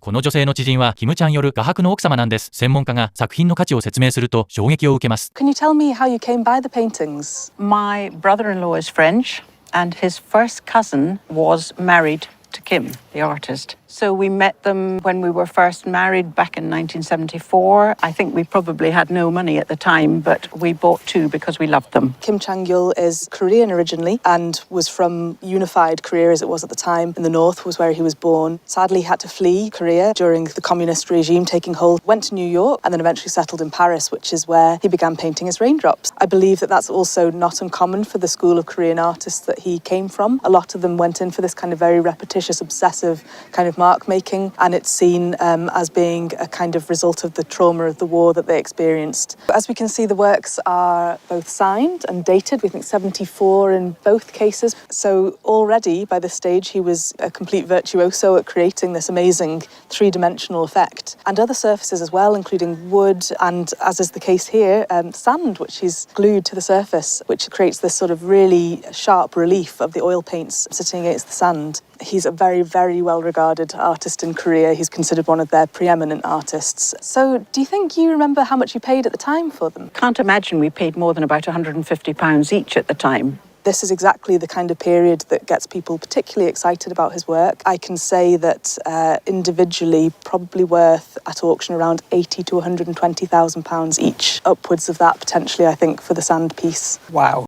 この女性の知人はキム・チャンヨル画伯の奥様なんです。専門家が作品の価値を説明すると衝撃を受けます。Can you tell me how you came by the paintings? My brother-in-law is French, and his first cousin was married to Kim, the artist. So we met them when we were first married back in 1974. I think we probably had no money at the time, but we bought two because we loved them. Kim Chang-yul is Korean originally and was from unified Korea as it was at the time. In the north was where he was born. Sadly, he had to flee Korea during the communist regime taking hold. Went to New York and then eventually settled in Paris, which is where he began painting his raindrops. I believe that that's also not uncommon for the school of Korean artists that he came from. A lot of them went in for this kind of very repetitious, obsessive kind of mark making, and it's seen as being a kind of result of the trauma of the war that they experienced. As we can see, the works are both signed and dated, we think 74 in both cases. So already by this stage he was a complete virtuoso at creating this amazing three-dimensional effect. And other surfaces as well, including wood and, as is the case here, sand, which he's glued to the surface, which creates this sort of really sharp relief of the oil paints sitting against the sand. He's a very, very well-regarded artist in Korea. He's considered one of their preeminent artists. So do you think you remember how much you paid at the time for them? Can't imagine we paid more than about £150 each at the time. This is exactly the kind of period that gets people particularly excited about his work. I can say that individually probably worth at auction around £80,000 to £120,000 each. Upwards of that potentially, I think, for the sand piece. Wow.